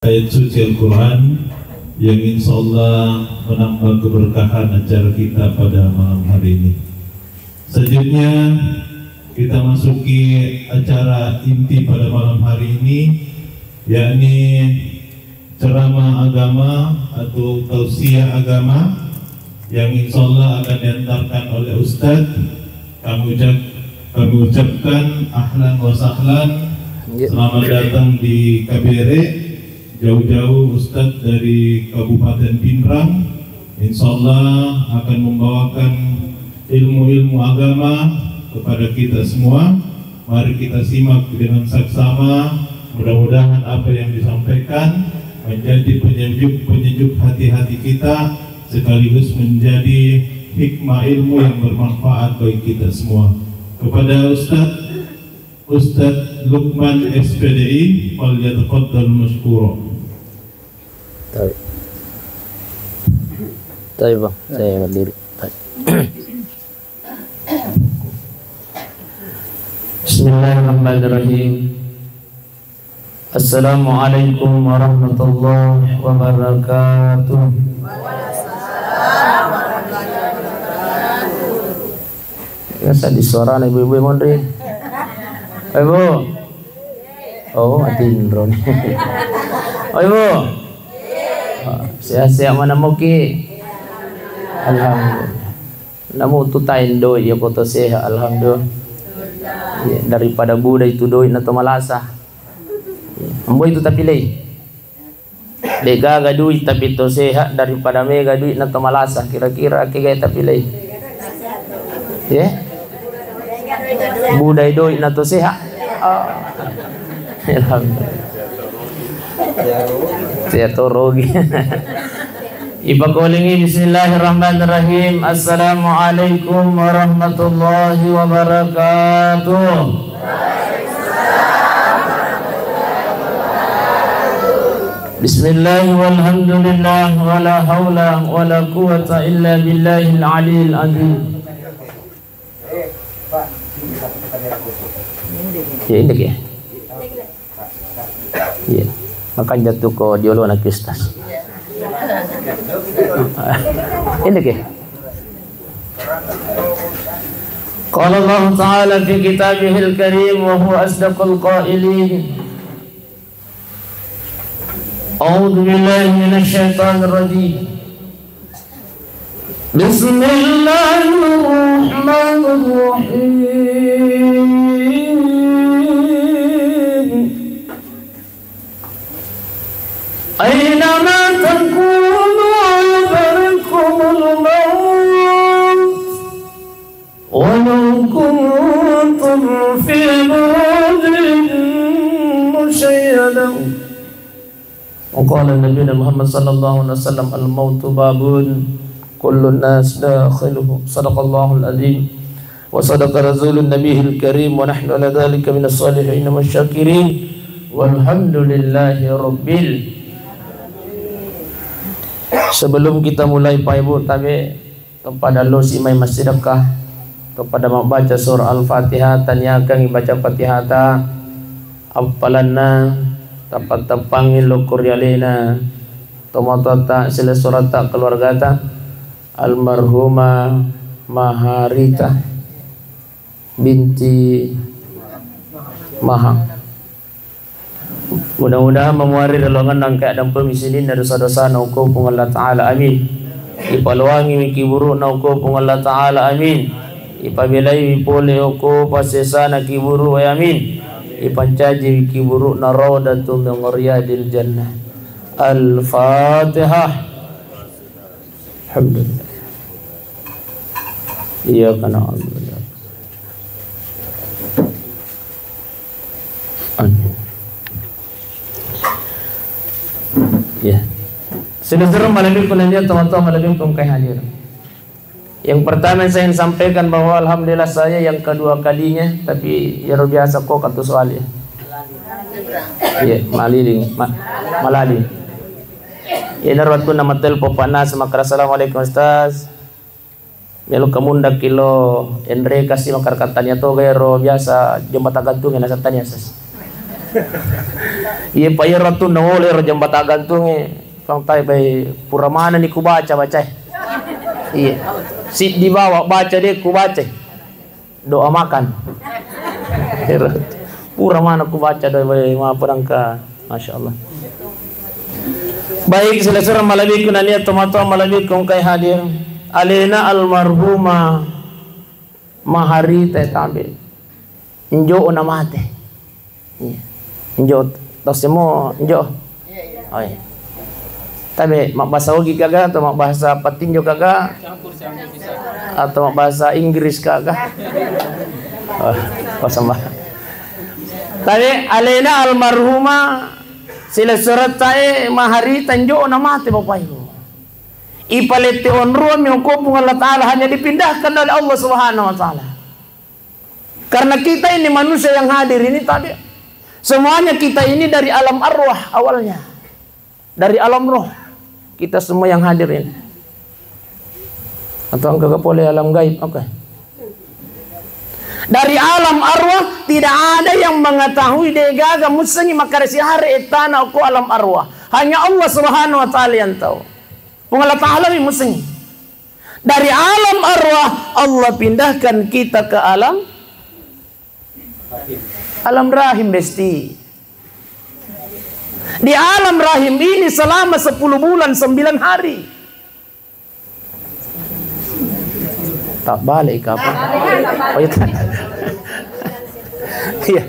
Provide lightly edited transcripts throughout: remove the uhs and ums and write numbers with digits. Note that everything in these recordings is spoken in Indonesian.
ayat suci Al-Quran yang insya Allah menambah keberkahan acara kita pada malam hari ini. Selanjutnya kita masuki acara inti pada malam hari ini, yakni ceramah agama atau tausiah agama yang insya Allah akan diantarkan oleh Ustadz. Kami ucapkan ahlan wa sahlan, selamat datang di KBR. Jauh-jauh Ustadz dari Kabupaten Pindrang, insya Allah akan membawakan ilmu-ilmu agama kepada kita semua. Mari kita simak dengan saksama. Mudah-mudahan apa yang disampaikan menjadi penyejuk hati-hati kita, sekaligus menjadi hikmah ilmu yang bermanfaat bagi kita semua. Kepada Ustadz Lukman SPDI, falyatafaddal mashkura. Baik bang, saya berdiri. Bismillahirrahmanirrahim. Assalamualaikum warahmatullahi wabarakatuh. Biasa di suara ibu-ibu yang mondri. Ibu. Oh, mati indro nih. Oh, ibu. Siap-siap mana muki. Alhamdulillah. Namu tutain doi ya koto sehat alhamdulillah. Ya, daripada budak itu doi na malasa. Ambo itu tapi lei. Lega ga duit tapi to sehat daripada mega duit na malasa, kira-kira kaya tapi lei. Ya. Budai doi na to sehat. Alhamdulillah. Saya torogi. Ibakolingi bismillahirrahmanirrahim. Assalamualaikum warahmatullahi wabarakatuh. Bismillah walhamdulillah wala hawla wala quwata illa billahil aliyil azim. Ya ini ya. Iya. Makan jatuh ke diolo anak Kristus. Ini ke? Qala Allah Ta'ala fi kitabihil karim wa huwa asdaqul qailin. A'udzu billahi minasy syaithanir rajim. Bismillahirrahmanirrahim. Aynama takunu yudrikumul maut walau kuntum fi burujin musyayyada. Waqala Nabi Muhammad sallallahu alaihi wasallam al-mautu babun kullu nas dakhiluhu. Sadaqallahul azim wa sadaqa rasulun nabiyil karim wa nahnu ala dhalika minas salihin wasyakirin walhamdulillahi rabbil. Sebelum kita mulai Pak Ibu tabe kepada lo si mai masjidakah kepada membaca surah Al-Fatihah tanyakan baca Fatihah ta apalanna tapat tapangin lo kuryalina tomatota sila surata keluarga ta almarhumah Maharita binti Maha. Mudah-mudahan memuari relongan dan keadaan pemisinin dari dosa-dosa nauko pung Allah Ta'ala amin. Ipaluangi miki buruk nauko pung Allah Ta'ala amin. Ipabilai wipole oko pasesa na kiburu wa amin. Ipancaji miki buruk na rawdatum min riyadil jannah. Al-Fatihah. Alhamdulillah. Iyyaka na'budu. Amin. Ya. Saudara malam kulanya teman-teman malam kumkai hadir. Yang pertama saya ingin sampaikan bahwa alhamdulillah saya yang kedua kalinya, tapi ya biasa kok kata soalnya. Iya, malali. Ya narwat ko na matel po panas makara assalamualaikum Ustaz. Melo kamunda kilo Andre kasi makarkatanya to gayro biasa jembatan gantung na sa tanya sas. Iya payah ratu nongol rajam bata gantung kang tay bay pura mana nih ku baca. Iya. Si dibawa baca deh ku baca. Doa makan. Pura mana ku baca doa bay ma perangka. Masya Allah. Baik selesai malabi kunania tomato malabi kong kay hadir. Alena almarhuma mahari teh tabe. Injo na mate. Iya. Injo tos mo injo. Oh iya. Tabe mak bahasa Ogi kagak atau mak bahasa Patinjo kagak? Atau mak bahasa Inggris kagak? Oh sambah. Tabe alena almarhuma sila surat tae mahari tanjo na mate bapak ibu. Ipalete onruan yung kupong Allah Ta'ala hanya dipindahkan oleh Allah Subhanahu Wa Ta'ala. Karena kita ini manusia yang hadir ini tadi semuanya kita ini dari alam arwah awalnya, dari alam roh kita semua yang hadir ini. Atau enggak boleh alam gaib, oke? Dari alam arwah tidak ada yang mengetahui degaga musengi makaresi hari etana aku alam arwah. Hanya Allah Subhanahu Wa Ta'ala yang tahu. Allah Ta'ala musengi. Dari alam arwah Allah pindahkan kita ke alam rahim besti. Di alam rahim ini selama 10 bulan 9 hari. Tak balik apa? Oh iya.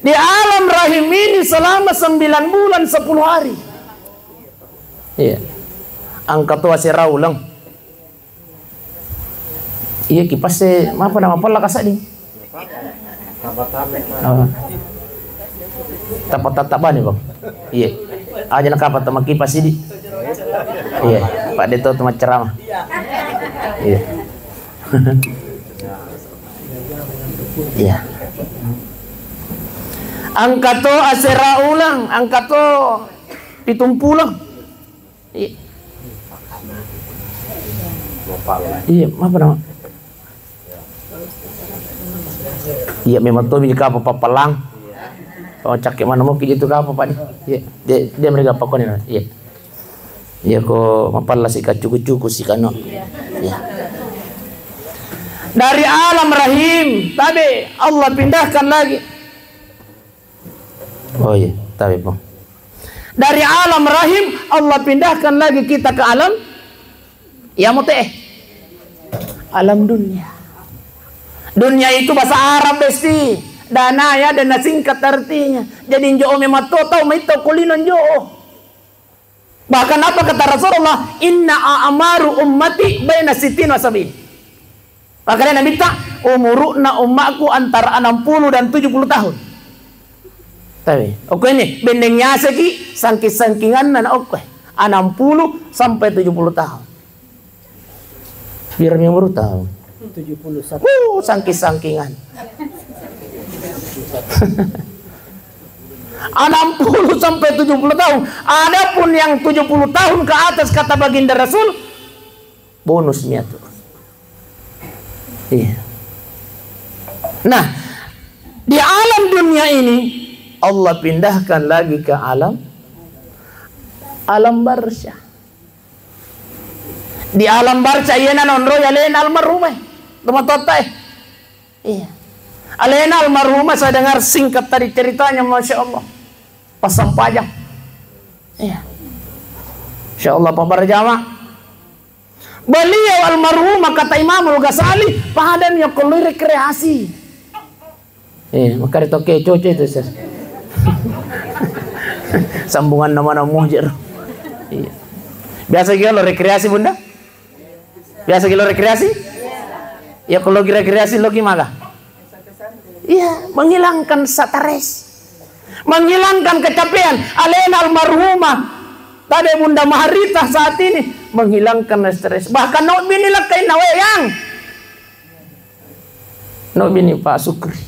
Di alam rahim ini selama 9 bulan 10 hari. Iya. Angkat tuh asira ulang. Iya kipas apa nama pala kasak nih. Tapat nih bang. Iya. Aja nak apa sama kipas ini. Iya. Pak Deto tuh ceramah. Iya. Iya. Angkat tuh asira ulang. Angkat tuh pitumpulang. Iya. Iya, apa nama? Iya, memang tuh jika apa palang. Kalau cak mana mau gitu ke apa Pak? Iya, dia mereka apa kau nih? Iya. Iya kok mapalah si kacuku si kano. Iya. Dari alam rahim tadi Allah pindahkan lagi. Oh iya, tapi Bang. Dari alam rahim Allah pindahkan lagi kita ke alam ya alam dunia. Dunia itu bahasa Arab besti. Dana ya dana singkat artinya. Jadi njo memang tahu itu kulinan njo. Bahkan apa kata Rasulullah? Inna a'maru ummati baina sitin wa sabin. Makanya Nabi tak umuruna ummaku antara 60 dan 70 tahun. Tapi oke ini bendengnya segi sangking-sangkingan dan oke 60 sampai 70 tahun. Biar yang baru tahu 71 sangking-sangkingan 60 sampai 70 tahun. Adapun yang 70 tahun ke atas kata baginda Rasul bonusnya tuh. Iya. Nah, di alam dunia ini Allah pindahkan lagi ke alam barzah. Di alam barzah iya nanon roya alena almarhumah. Teman-teman. Iya. Alena almarhumah saya dengar singkat tadi ceritanya Masya Allah. Pasang pajak. Iya. Masya Allah Pak Barjama. Beliau almarhumah kata Imamul Ghazali padan yang kalau rekreasi. Maka itu oke coce itu sir. Sambungan nama muhjir. Iya. Biasa kalau rekreasi bunda? Biasa kalau rekreasi? Ya kalau rekreasi lo gimana? Iya, menghilangkan stres, menghilangkan kecapean. Alena almarhumah tadi Bunda Maharita saat ini menghilangkan stres. Bahkan no bini lakai nawayang, no bini Pak Sukri.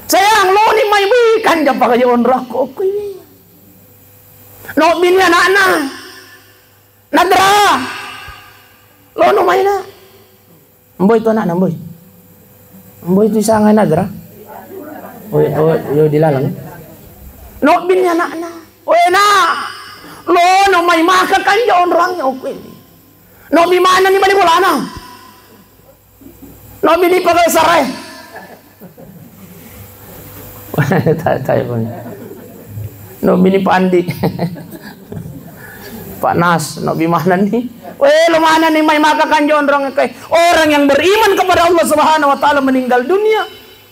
Sayang lo ni may kan japa kayo onrak ko ini. No bini anak-anak, nadra. Lo no may na. Mboy to anak mboy. Mboy itu sangat nadra. Oh, dilalang. No bin anak-anak. Wena. Lo no may makakan yon orang okay. No bi mana ni bali bolana. No bi ni pakai sarai. Tayo pun. No bi ni pandi. Pak Nas, no bi mana ni? Lo mana ni may makakan yon orang okay. Orang yang beriman kepada Allah Subhanahu wa taala meninggal dunia.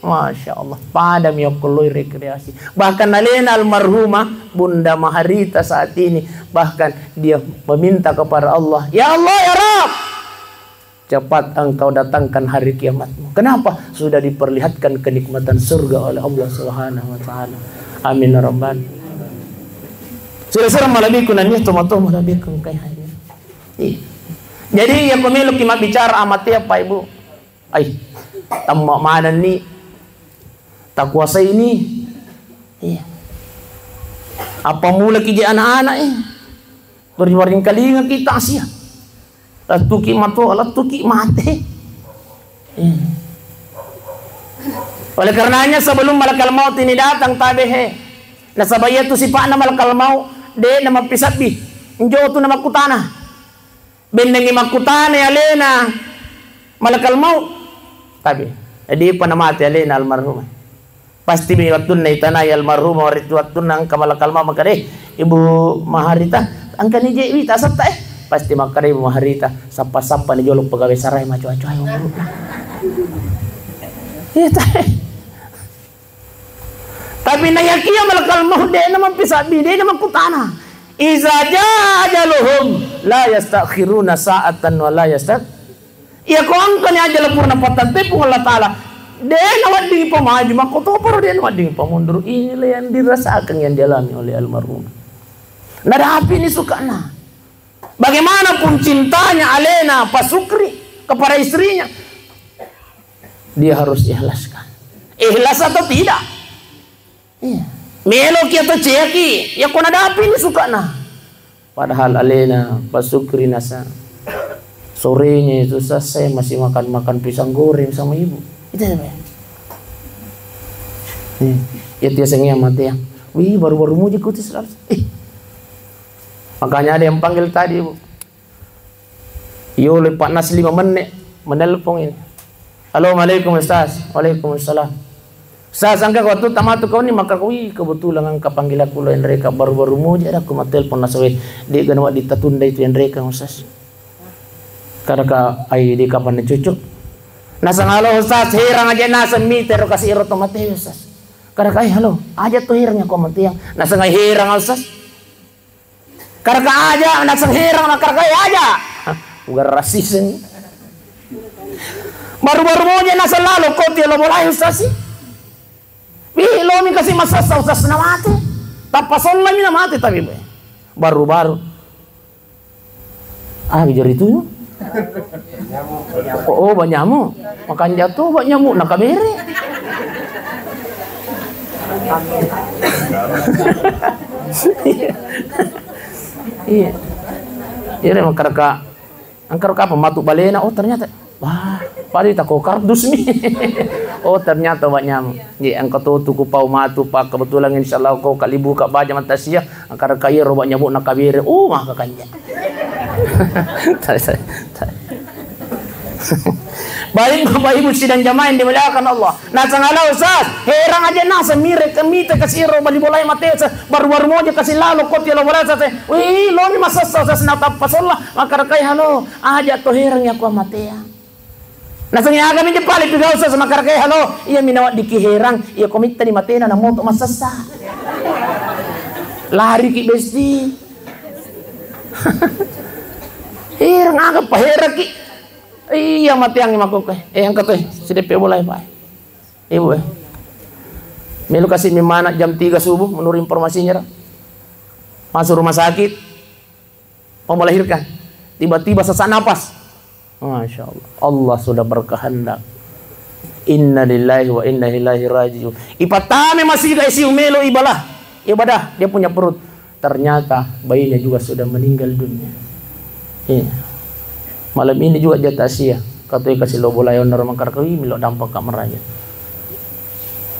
Masya Allah, pada miyokului rekreasi. Bahkan alena almarhumah Bunda Maharita saat ini, bahkan dia meminta kepada Allah, ya Allah ya Rabb, cepat engkau datangkan hari kiamatmu. Kenapa? Sudah diperlihatkan kenikmatan surga oleh Allah Subhanahu wa taala. Amin ya rabbal. Sira-sira malabiku na niya tumato malabiku kay hadir. Jadi yang pemilik kimat bicara amat ya Pak Ibu. Ay, tamak mana ni? Tak kuasa ini. Iya. Apa mula kiji anak-anak Beri-bering kalinga kita Asia. Latuki mato, latuki mate. Iya. Oleh karenanya sebelum malakal maut ini datang tabehe. Nasabaya tu sifat na malakal maut de na mapisabi. Injo tu na makutana. Bendengi makutana ya lena malakal maut. Tabe. Jadi panamati alena almarhumah. Pasti biwatun na itanay almarhumah waritwatun ang kamalakal maut makare. Ibu Maharita angka ni jewi tasap ta pasti makare Ibu Maharita sapa-sapa ni jolok pegawai sarai macu-acu ayo urut. Iya ta. Tapi nayakiya malakal maut de naman pisabi de naman kutana. Iza jaa ajaluhum la yastakhiruna sa'atan wa la yastaq. Iya ko angka ni ajal purna patante pung Allah taala. Dia nawat ding pemaju makoto pero dia nawat ding pemundur. Inilah yang dirasakan yang dialami oleh almarhum. Nada api ini suka nah. Bagaimanapun cintanya Alena Pak Sukri kepada istrinya, dia harus ikhlaskan. Ikhlas atau tidak? Iya. Meloki atau ceki, ya kau nada api ini suka nah. Padahal Alena Pak Sukri nasa sorenya itu saya masih makan pisang goreng sama ibu. Itu apa? Ya dia sengaja mati yang. Wih baru-baru mau ikuti selalu. Makanya ada yang panggil tadi Bu. Yo Pak Nas 5 menit menelpon ini. Assalamualaikum Ustaz. Waalaikumsalam. Ustaz angka waktu tamat kau ni maka kau kebetulan angka panggil aku lain mereka baru-baru mau jadi aku matelpon nasawe dia ganwa ditatunda itu yang mereka Ustaz. Karena ai di kapan cucuk. Nasa halo Ustaz, hirang aja nasa meter kasih iro tomate Ustaz. Karena kai halo, aja tuh hirangnya kau mati yang nasa ngai hirang Ustaz. Karena aja nasa hirang nak kai aja. Ugar rasis ini. Baru-baru mau aja nasa lalu kau tiada mulai Ustaz sih. Lo mi kasih masasa Ustaz na mati. Tapasol lagi na mati tapi baru-baru. Bijar itu. Oh banyak nyamuk makan jatuh banyak nyamuk nak kabere. Iya iya angkar ka pematu balena. Oh ternyata wah pari tako kardus nih. Oh ternyata banyak nyamuk. Jadi angkau tuku pau matu pak kebetulan insyaallah kau kalibu ka baja matasia angkar kaya roba nyamuk nak kabere. Mah kakanya. Baik Bapak Ibu sidang jamaah yang dimuliakan Allah. Nah sangalau Ustaz, herang aja nasa mirek kemite kasih ro bali bolai mate baru-baru mo aja kasih lalu koti lo bola Ustaz. Wih, lo ni masa Ustaz na tapasollah maka kai halo aja to herang ya ko mate ya. Nah sangya kami di pali pigaw Ustaz maka kai halo iya minawat diki herang iya komita di mate na mo to masasa. Lari ki besti. Herang agak paherang ki. Iya mati yang imakuk yang kata sedep boleh Pak. Ibu Melu kasih mimana jam 3 subuh menurut informasinya masuk rumah sakit mau melahirkan tiba-tiba sesak napas. Masya Allah Allah sudah berkehendak. Inna lillahi wa inna ilaihi rajiun. Ipatame masih di ICU Melu ibadah dia punya perut ternyata bayinya juga sudah meninggal dunia. Iya. Malam ini juga jatah Asia. Katanya kasih lo bola yang normal karkawi milo dampak kamar aja.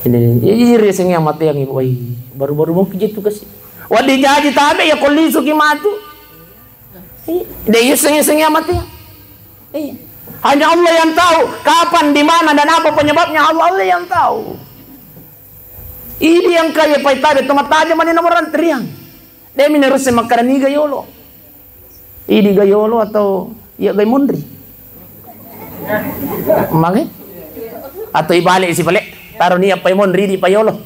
Ini iri sengya mati yang ibu. Baru-baru mau kerja tugas. Wadi jadi tabe ya kolisu kimatu. Dia sengya mati. Hanya Allah yang tahu kapan, di mana dan apa penyebabnya. Allah yang tahu. Ini yang kaya paitade tomat aja mana nomoran teriang. Dia menerusnya makanan ini gayolo. Ini gayolo atau ya gay mondri. Mangke? Atau ibalik si balik. Taruh ni apa mondri di payolo.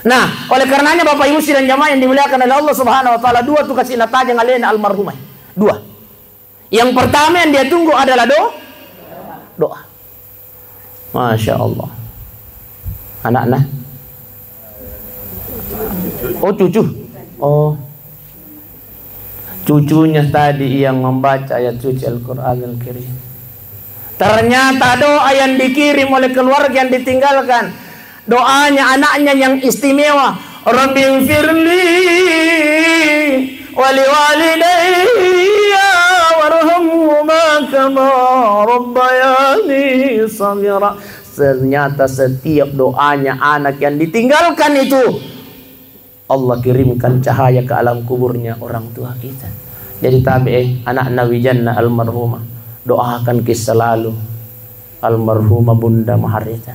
Nah, oleh karenanya Bapak Ibu dan jamaah yang dimuliakan oleh Allah Subhanahu wa taala, dua tugas inata yang alena almarhumah. Dua. Yang pertama yang dia tunggu adalah doa. Masya Allah. Anak-anak. Oh, cucu. Oh. Cucunya tadi yang membaca ayat suci Al-Qur'anul Karim. Ternyata doa yang dikirim oleh keluarga yang ditinggalkan, doanya anaknya yang istimewa. Rabbighfirli wa liwalidayya warhamhuma kama rabbayani shaghira. Ternyata setiap doanya anak yang ditinggalkan itu Allah kirimkan cahaya ke alam kuburnya orang tua kita. Jadi tabi anak Nabi Jannah almarhumah, doakan kita selalu almarhumah Bunda Maharita.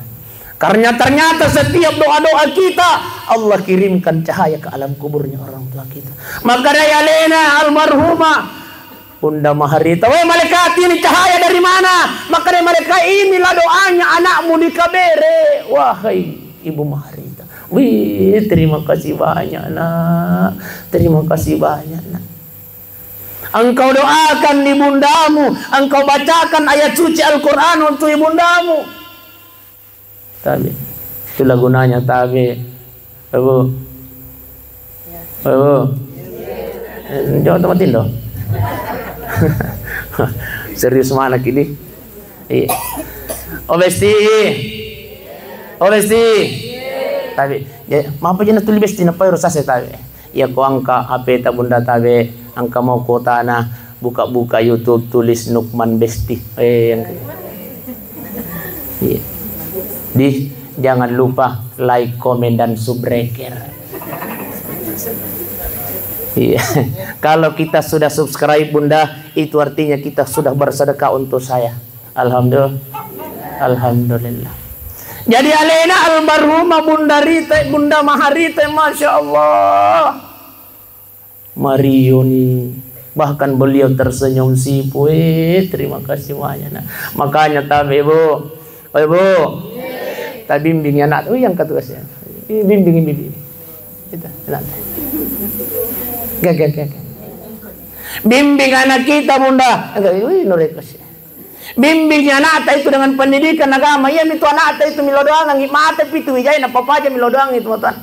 Karena ternyata setiap doa-doa kita Allah kirimkan cahaya ke alam kuburnya orang tua kita. Maka ya lena almarhumah Bunda Maharita, weh malaikat ini cahaya dari mana? Maka dari malaikat inilah doanya anakmu di kabere. Wahai Ibu Maharita, wih terima kasih banyak nak, terima kasih banyak nak. Engkau doakan ibundamu, engkau bacakan ayat suci Al-Quran untuk ibundamu. Tabi, itulah gunanya tabi. Ibu, ibu, jauh tempatin dong. Serius mana kini? Obesti, obesti. Tabi, ya, mampu jangan tulis besti napa harus saya tabi. Ya ko angka HP ta bunda tabi, angka mau kota na buka-buka YouTube tulis Nukman Besti. Yang iya. Jangan lupa like, komen dan subscribe. Iya. Kalau kita sudah subscribe bunda, itu artinya kita sudah bersedekah untuk saya. Alhamdulillah. Alhamdulillah. Jadi alena almarhumah Bunda Maharita, masya Allah. Marioni, bahkan beliau tersenyum sipu. Terima kasih banyak. Nah, makanya tabi ibu, ibu, tabi bimbing anak. Yang ketugasnya, bimbing. Kita, anak. Gak. Bimbing anak kita bunda. Bimbing anak itu dengan pendidikan agama. Iya itu anak itu milo doang ngi mate pitu wijay na papa aja milo doang itu tuan.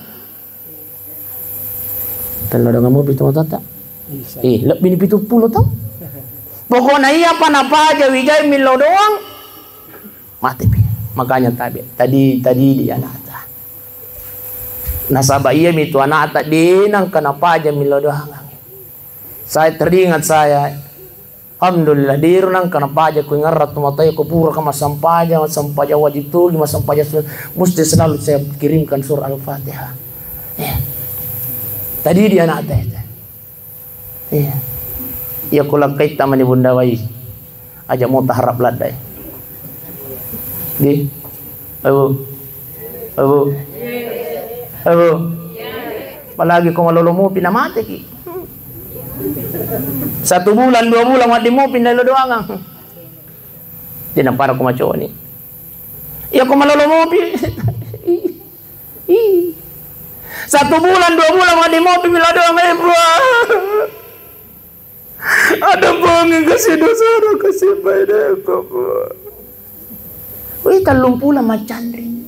Telo doang mau pitu tak? Lebih pitu puluh tau. Pokoknya iya apa aja wijay milo doang. Mate pi. Makanya tadi dia anak. Nasabah iya itu anak tadi nang kenapa aja milo doang. Saya teringat saya. Alhamdulillah dirunang kenapa aja ku ngarat matai ku pura kama sampaja wajib tu lima sampaja mesti selalu saya kirimkan surah Al-Fatihah. Ya. Tadi dia anak teh. Iya. Ya kula kaita mani bunda wai. Aja mau taharap ladai. Di. Abu. Apalagi kau malolomo pinamate ki. 1 bulan 2 bulan wadi mo pindah lo doang. Di para ko macho ni. Iya ko malolo mo pi. 1 bulan 2 bulan wadi mo pindah doang ibu. Ada bangin kasih dosa kasih baik ko. Wih 30 macan rin.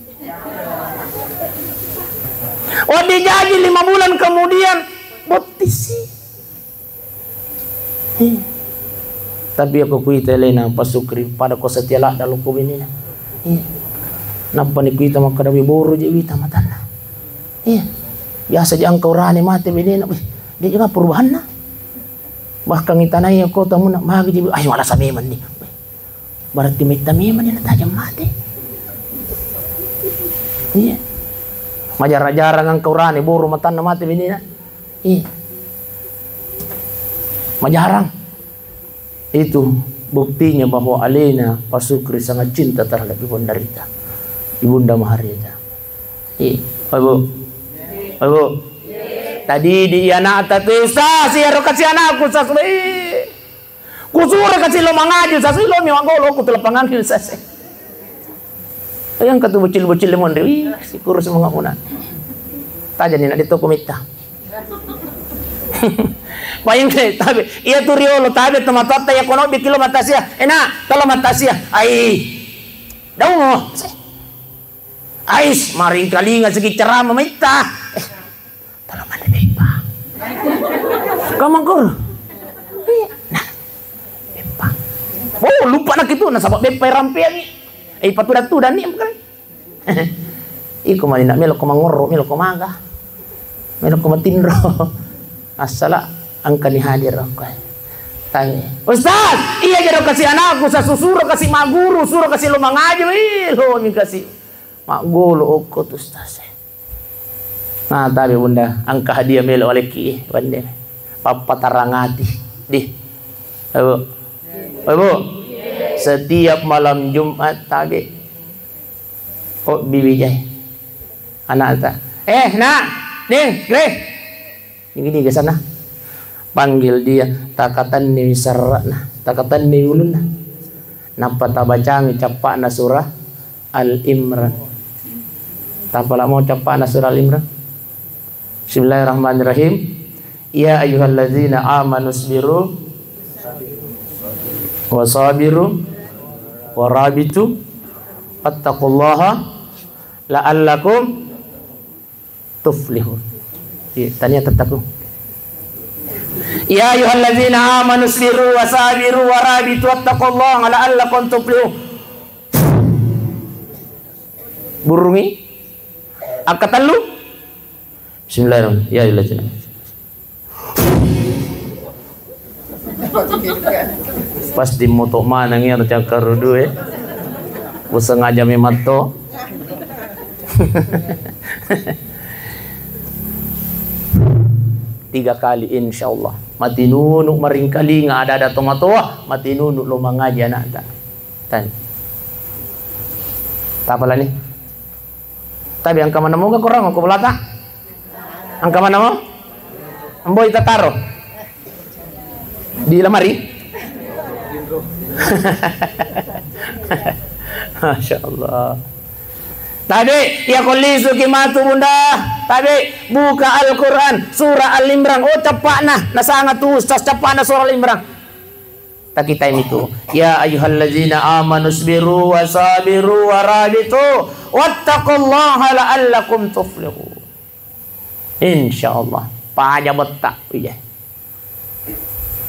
Wadi jadi 5 bulan kemudian baptisi. Tapi aku kuita lena pasukri pada ko setiala dalu ko binina. Napa ni kuita makadawi boro je wita matana. Biasa je angkau rani mate binina. Dia juga perubahan na. Bahkan itanay ko tamu na magi je ay wala sa meman ni. Berarti may tamiman nila tajam mati. Iya. Majarang-jarang ang kaurani buru matan na mati binina. Iya. Majarang. Itu buktinya bahwa Alina Pasukri sangat cinta terhadap Ibunda Rita, Ibunda Maharita. Iya, Ibu. Ibu. Tadi di anak tatu sa si aro kasi anakku sa kusura kasi lo mangaji sa lo mi wangolo ku telepangan sa se. Ayang katu bocil-bocil lemon dewi si kurus mga una. Taja ni na dito kumita. Payung tabi iya turiolo tabi tomatota ya kono bikilo matasia ena tolo matasia ai daw mo ais maring kalinga segi cerama mita tolo malebay pa kamangkur nah bepa oh lupa nak itu nasabak bepa rampe ni patuda-tuda ni bukan iko malina melo ko mangoro melo ko maga melo ko matindro asala angka ni hadir aku. Tanya, Ustaz, iya jero kasih anakku sa susuro kasih mak guru, suruh kasih lo mangaji, lo mi kasih mak guru okot Ustaz. Nah, tapi bunda, angka hadiah melo oleh ki, bande, papa tarangati, di, ibu, setiap malam Jumat tabi, oh bibi jai, anak tak, nak, nih, ini ke sana. Panggil dia takatan ni sarana takatan ni ulun napa tabacang capak na surah Al-Imran tapala mau capak na surah Al-Imran. Bismillahirrahmanirrahim. Ya ayyuhalladzina amanu sabiru wasabiru warabitu fattaqullaha la'allakum tuflihun. Tanya tetaku. Ya ayyuhalladzina amanu sabiru wasabiru warabitu wattaqullaha la'allakum tuflihun. Burungi angkatan lu. Bismillahirrahmanirrahim. Ya ayyuhalladzina pasti moto mana ngir cakar duwe sengaja memato. Tiga kali insyaallah mati nunuk maring kali nga ada tomatoa mati nunuk lo mangaji anak tak tan tapala ni tabi angka mana mo ka kurang ko belata angka mana mo amboy tataro di lemari. Masyaallah. Tabi ya kulisu kimatu bunda. Tabi buka Al-Quran surah Al-Imran. Oh cepakna nasangat tu ustaz cepakna surah Al-Imran. Tak kita itu. Ya ayyuhalladzina amanu sabiru wasabiru warabitu wattaqullaha la'allakum tuflihun. Insyaallah. Paja betak ya.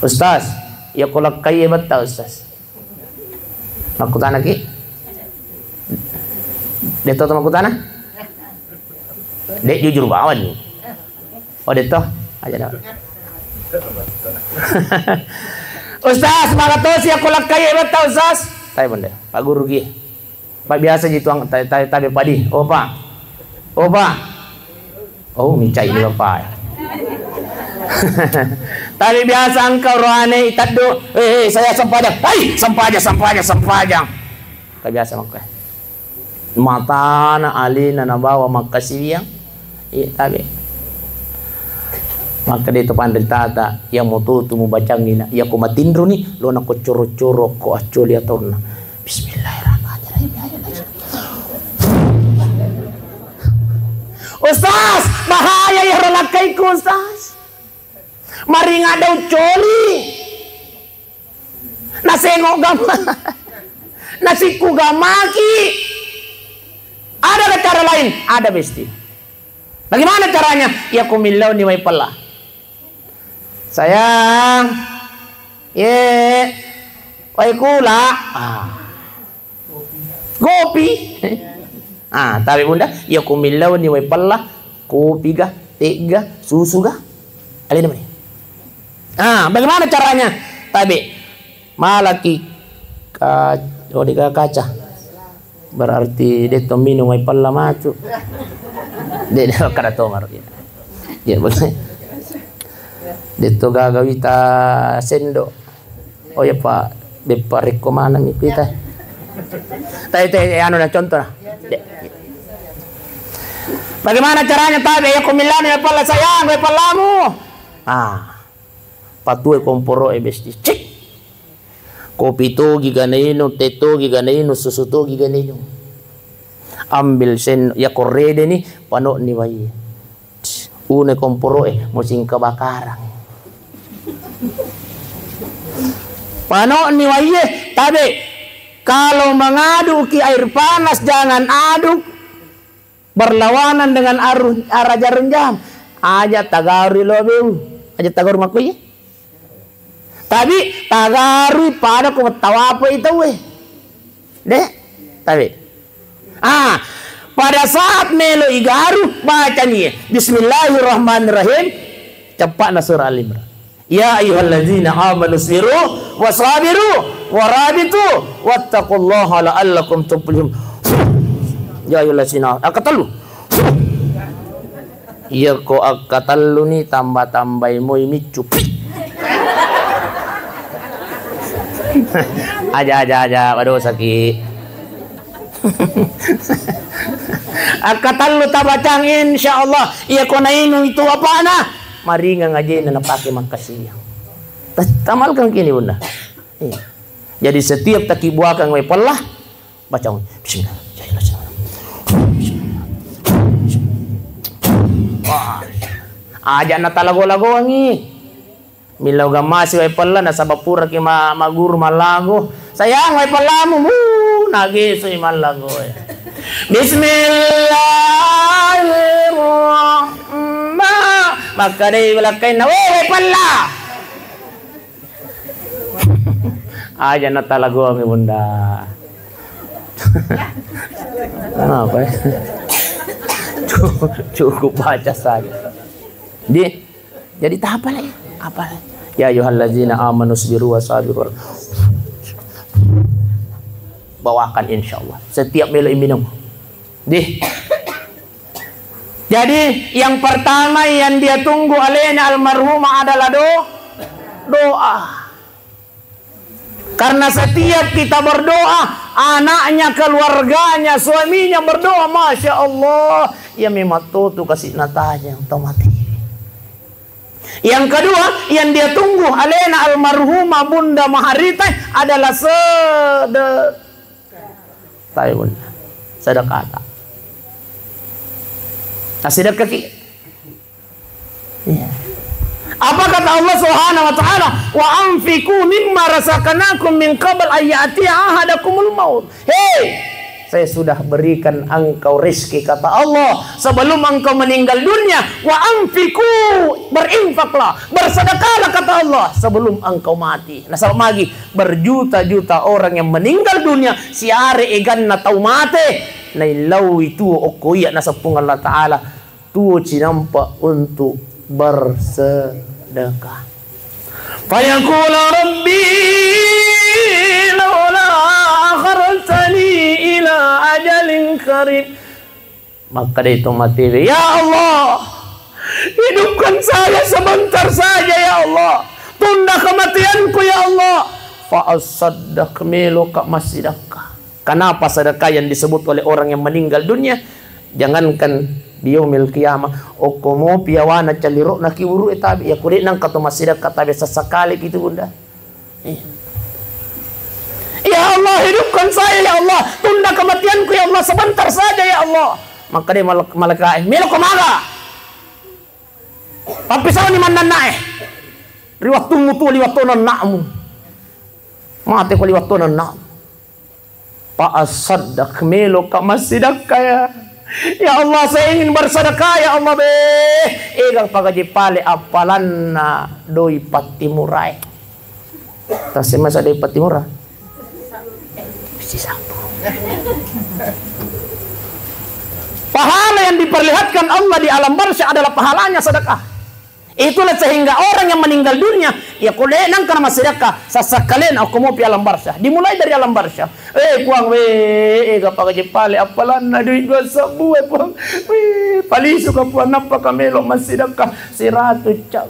Ustaz, ya kolak kaya betak ustaz. Makutan lagi. Deto to makutana? Dek jujur bawan. Oh deto aja dah. Ustaz, magatos ya kolak kaya betul Ustaz. Tai benda. Pak guru gi. Pak biasa gitu tai padi. Oh Pak. Oh Pak. Oh micai ni Bapak. Tadi biasa engkau rohani tadu. Saya sempajang. Hai, sempajang. Kau biasa makai. Mata na alina na bawa makasih yang tabi maka dito pandita yang mututu mo bacang nina ya ko matindro ni lo na ko curo-curo ko aculi atau na bismillahirrahmanirrahim. Ustaz bahaya ya relakai ko Ustaz mari nga daw coli nasengo gama nasiku gamaki. Ada cara lain, ada besti. Bagaimana caranya? Ya kumilau ni pala. Sayang, wai kula. Kopi. Tapi bunda, ya kumilau ni pala. Kopi ga, teh ga, susu ga. Alin namanya. Bagaimana caranya? Tapi malaki Oh di kaca. Berarti deto minum ay pala matu. Di kada tomar. Ya boleh. Deto gagawita sendo. Oh ya Pak, depa rekomana mi kita. Tay anu na contoh na. Bagaimana caranya tabi? Ya kumilani ya pala sayang, ya palamu. Patuwe komporo besti. Cik. Kopi to giganino, teto giganino, susu to giganino. Ambil sen ya korede ni pano ni wai. Une komporo musim kebakaran. Pano ni wai tabe kalau mengadu ki air panas jangan aduk berlawanan dengan arah jarum jam. Aja tagari lobe. Aja tagar makui. Tapi tagari pada ko tawa apa itu deh tapi pada saat melo igaru baca nih Bismillahirrahmanirrahim cepat surah Al-Imran. Ya ayyuhalladzina amanu sabiru wasabiru warabitu wattaqullaha la'allakum tuflihun. Ya ayyuhalladzina akatalu. Iya ko akatalu nih tambah-tambah mo imicu. aja aduh sakit. Akatan lu tabacang insyaallah iya ko nainu itu apa na mari ngaji na napake makasih tamal kang kini bunda. Jadi setiap taki buakang may pelah baca bismillah. Aja na talago-lago angi milaw gamasi way pala nasa bapura ki magur malago sayang way pala mo nagisoy malago Bismillahirrahmanirrahim magkaday walakay na way pala aja na talago ang bunda. Kenapa ya? Cukup baca saja jadi tak apa lagi apa ya ayyuhallazina amanu sabiru wasabiru bawakan insyaallah setiap melo minum jadi yang pertama yang dia tunggu alena almarhumah adalah doa karena setiap kita berdoa anaknya keluarganya suaminya berdoa masya Allah ya memang tuh kasih natanya otomatis. Yang kedua yang dia tunggu alena almarhumah bunda Maharita adalah sedekah. Sedekah ki. Apa kata Allah Subhanahu wa taala? Wa anfiqu mimma razaqnakum min qabl ayati ahadakumul maut. Hei, saya sudah berikan engkau rezeki kata Allah sebelum engkau meninggal dunia. Wa anfiqu, berinfaklah, bersedekahlah kata Allah sebelum engkau mati. Nah, sama lagi berjuta-juta orang yang meninggal dunia siare egan na tau mate. Nailau itu okoya na sapung Allah taala tuo cinampa untuk bersedekah. Fayaqulu rabbi laula akhartani ila ajalin qarib. Maka dia itu mati. Ya Allah, hidupkan saya sebentar saja ya Allah. Tunda kematianku ya Allah. Fa asaddaq miluka masidaka. Kenapa sedekah yang disebut oleh orang yang meninggal dunia? Jangankan di yaumil qiyamah okomo piawana caliro nakiwuru etabi ya kurit nang kato masidaka tabi sesekali gitu bunda. Ya Allah, hidupkan saya ya Allah. Tunda kematianku ya Allah sebentar saja ya Allah. Maka dia malaikat milo komaga. Tapi saw ni mandan nae. Riwaktu mutu liwaktu nanamu. Mati ko liwaktu nanamu. Pa asaddaq milo ka masidaka ya. Ya Allah, saya ingin bersedekah ya Allah be. Egang pagaji pale apalan na doi patimurai. Tas masa doi patimurai. Pahala yang diperlihatkan Allah di alam barzah adalah pahalanya sedekah. Itulah sehingga orang yang meninggal dunia, ya kau nang kana masyarakat sasakalen aku mau pi alam barzah. Dimulai dari alam barzah. Kuang kapag jepale apalan na duit 2 sabu puang. Paliso ka puang napa kamelo masyarakat 100 cab.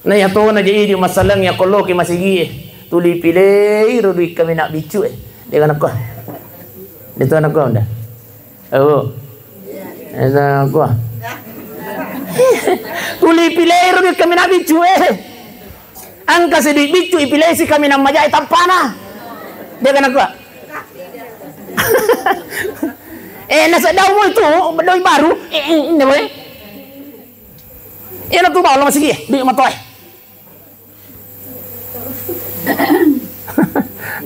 Na yato na jadi masalang ya koloki masigi. Tuli pilih rudui kami nak bicu dia kan aku. Itu anak kau dah. Oh. Itu anak kau. Tuli pilih rudui kami nak bicu Angka sedih bicu ipilih si kami nak majai tampana. Dia kan aku. Nasa daw mo itu daw baru ini boy. Ina tu bawa masih di matoy.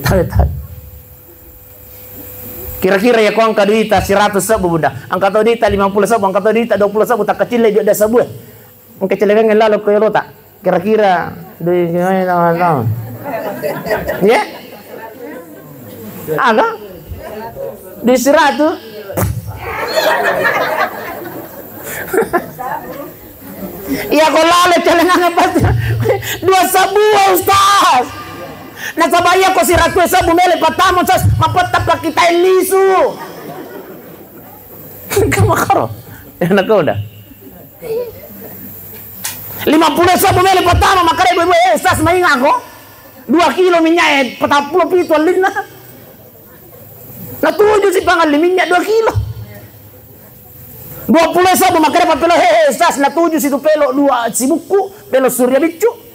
Tahu. Kira-kira ya kau angkat duit 100 sabu budak. Angkat duit 50 sabu, angkat duit 20 sabu tak kecil dia ada sabu. Angkat celekan lalu kau lo tak. Kira-kira duit gimana tahu. Ya? Agak di 100. Iya kau lalu celengan apa? 2 sabu Ustaz. Nasabaya ko si Ratu sa bumili patamo sa mapatap kita lisu. Kamakaro. Yan ako na. 50 sa bumili patamo makare ibu sas mainga ko. 2 kilo minyak 40 pito alin na. Natujo si pangalim minyak 2 kilo. 20 sa makare papelo sas natujo si tupelo 2 sibuku pelo surya bicu.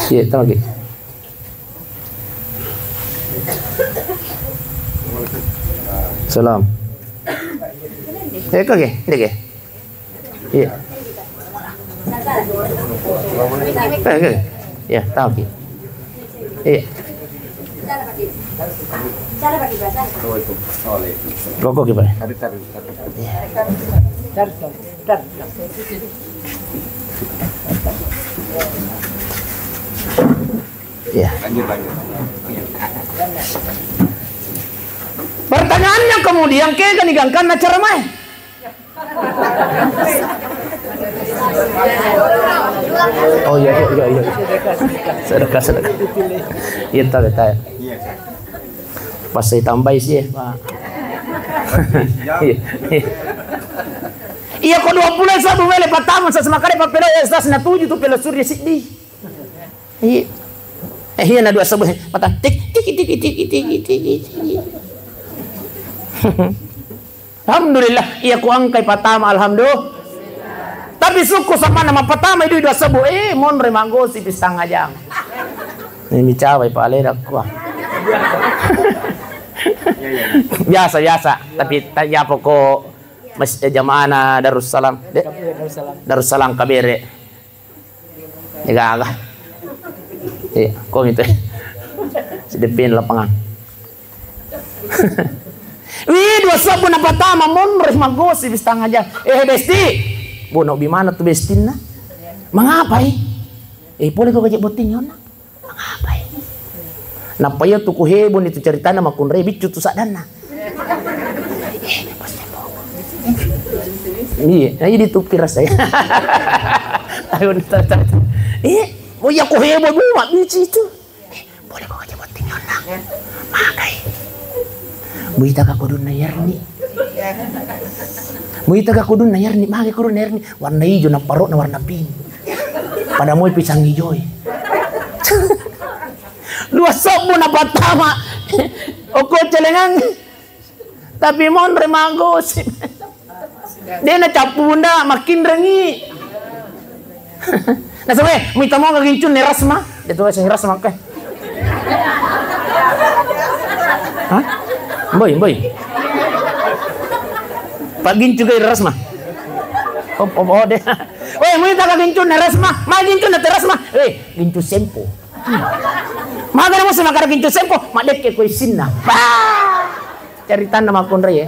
Ya, tahu lagi. Salam. Oke, dek. Iya. Oke. Ya, tahu lagi. Iya. Rokok gimana? Ya. Lanjut. Pertanyaannya kemudian kan digangkan na cara mai. Oh iya. Sedekah. Iya tahu. Pas saya tambah sih, Pak. Iya kau 20 sabu mele patamo sa semakare papelo esas na tuju tu pelo surya sidi. Iya na 2 sabu patah tik. Alhamdulillah iya ku angkai patama alhamdulillah. Tapi suku sama nama patama itu 2 sabu mon remangosi pisang aja. Ini cawai Pak Ale dak ku. Biasa tapi tanya pokok jamaah Darussalam Kabere. Agak. Kok gitu. Sedepin lapangan. Wih, 2 sabu na patama mon magosi bistang aja. Besti. Bono bimana tu bestina? Mangapai? Boleh kau kajak boting yona? Mangapai? Napaya tu kuhebon itu ceritana makunre bicu tu sadana. Iya, ini ditupir saya. Ayo ditata. Oh ya kuhebon buat bicu itu. Boleh kau kajak boting yona? Makai. Muita ka kudun na yarni. Muita ka kudun na yarni. Maki kudun na yarni. Warna hijau na parok na warna pink. Pada mo'y pisang hijau. 2 sabu na patama. Oko celengan. Tapi mon remagos. Dia na capunda makin rengi. Nasabi, muita mo kagincun ni Rasma. Dito ka si Rasma ka. Hah? Boy. Pagin juga Rasma. Oh deh. Weh, mau tak gincun Rasma. Mah gincun na Rasma. Gincu sempo. Maga mo sa makara gincu sempo, madek ke ko isin na. Cerita nama konre ya.